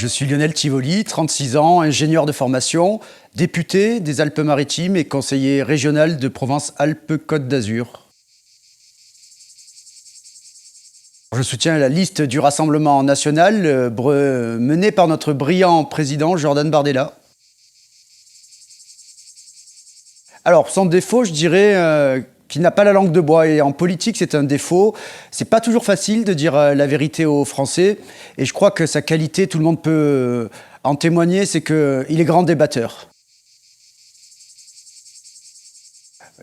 Je suis Lionel Tivoli, 36 ans, ingénieur de formation, député des Alpes-Maritimes et conseiller régional de Provence-Alpes-Côte d'Azur. Je soutiens la liste du Rassemblement national menée par notre brillant président Jordan Bardella. Alors, son défaut, je dirais qu'il n'a pas la langue de bois. Et en politique, c'est un défaut. C'est pas toujours facile de dire la vérité aux Français. Et je crois que sa qualité, tout le monde peut en témoigner, c'est qu'il est grand débatteur.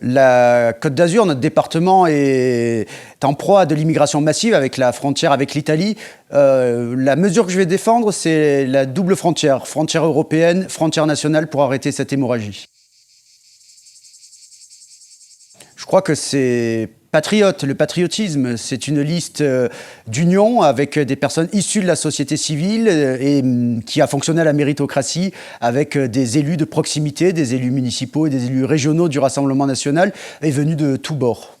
La Côte d'Azur, notre département, est en proie de l'immigration massive avec la frontière avec l'Italie. La mesure que je vais défendre, c'est la double frontière, frontière européenne, frontière nationale, pour arrêter cette hémorragie. Je crois que c'est patriote. Le patriotisme, c'est une liste d'union avec des personnes issues de la société civile et qui a fonctionné à la méritocratie avec des élus de proximité, des élus municipaux et des élus régionaux du Rassemblement national et venus de tous bords.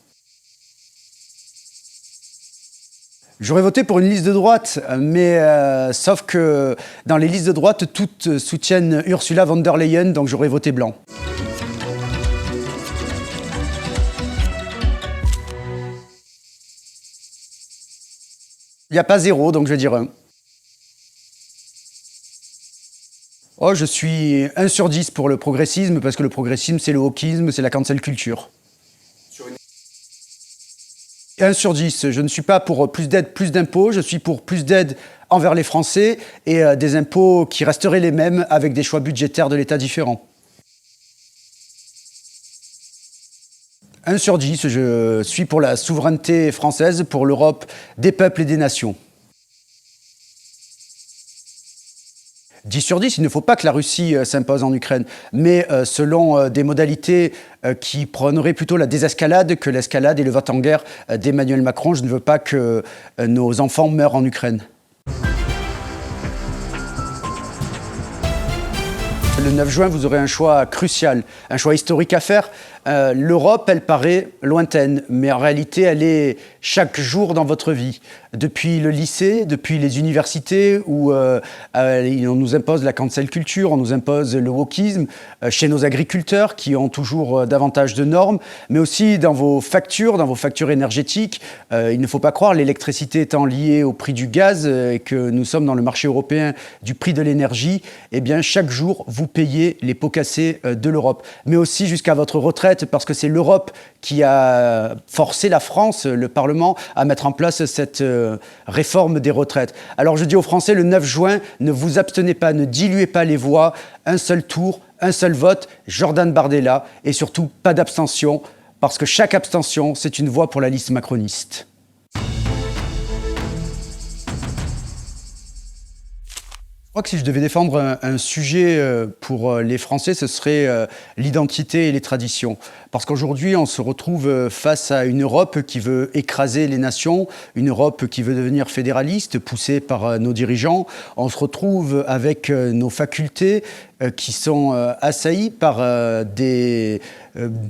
J'aurais voté pour une liste de droite, mais sauf que dans les listes de droite, toutes soutiennent Ursula von der Leyen, donc j'aurais voté blanc. Il n'y a pas 0, donc je vais dire 1. Oh, je suis 1 sur 10 pour le progressisme, parce que le progressisme, c'est le wokisme, c'est la cancel culture. 1 sur 10, je ne suis pas pour plus d'aide, plus d'impôts, je suis pour plus d'aide envers les Français et des impôts qui resteraient les mêmes avec des choix budgétaires de l'État différents. 1 sur 10, je suis pour la souveraineté française, pour l'Europe des peuples et des nations. 10 sur 10, il ne faut pas que la Russie s'impose en Ukraine, mais selon des modalités qui prôneraient plutôt la désescalade que l'escalade et le vote en guerre d'Emmanuel Macron. Je ne veux pas que nos enfants meurent en Ukraine. Le 9 juin, vous aurez un choix crucial, un choix historique à faire. L'Europe, elle paraît lointaine, mais en réalité, elle est chaque jour dans votre vie. Depuis le lycée, depuis les universités, où on nous impose la cancel culture, on nous impose le wokisme, chez nos agriculteurs qui ont toujours davantage de normes, mais aussi dans vos factures énergétiques. Il ne faut pas croire, l'électricité étant liée au prix du gaz et que nous sommes dans le marché européen du prix de l'énergie, eh bien chaque jour, vous payez les pots cassés de l'Europe, mais aussi jusqu'à votre retraite, parce que c'est l'Europe qui a forcé la France, le Parlement, à mettre en place cette réforme des retraites. Alors je dis aux Français, le 9 juin, ne vous abstenez pas, ne diluez pas les voix, un seul tour, un seul vote, Jordan Bardella, et surtout pas d'abstention, parce que chaque abstention, c'est une voix pour la liste macroniste. Je crois que si je devais défendre un sujet pour les Français, ce serait l'identité et les traditions. Parce qu'aujourd'hui, on se retrouve face à une Europe qui veut écraser les nations, une Europe qui veut devenir fédéraliste, poussée par nos dirigeants. On se retrouve avec nos facultés qui sont assaillies par des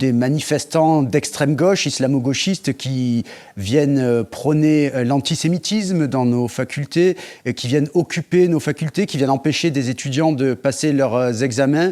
manifestants d'extrême gauche, islamo-gauchistes, qui viennent prôner l'antisémitisme dans nos facultés, qui viennent occuper nos facultés, qui viennent empêcher des étudiants de passer leurs examens,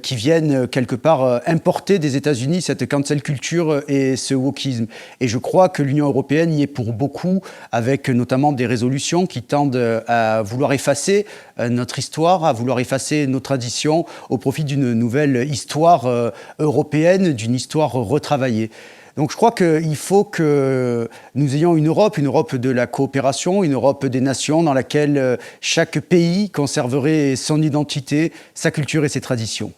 qui viennent quelque part importer des États-Unis cette cancel culture et ce wokisme. Et je crois que l'Union européenne y est pour beaucoup, avec notamment des résolutions qui tendent à vouloir effacer notre histoire, à vouloir effacer nos traditions au profit d'une nouvelle histoire européenne, d'une histoire retravaillée. Donc je crois qu'il faut que nous ayons une Europe de la coopération, une Europe des nations dans laquelle chaque pays conserverait son identité, sa culture et ses traditions.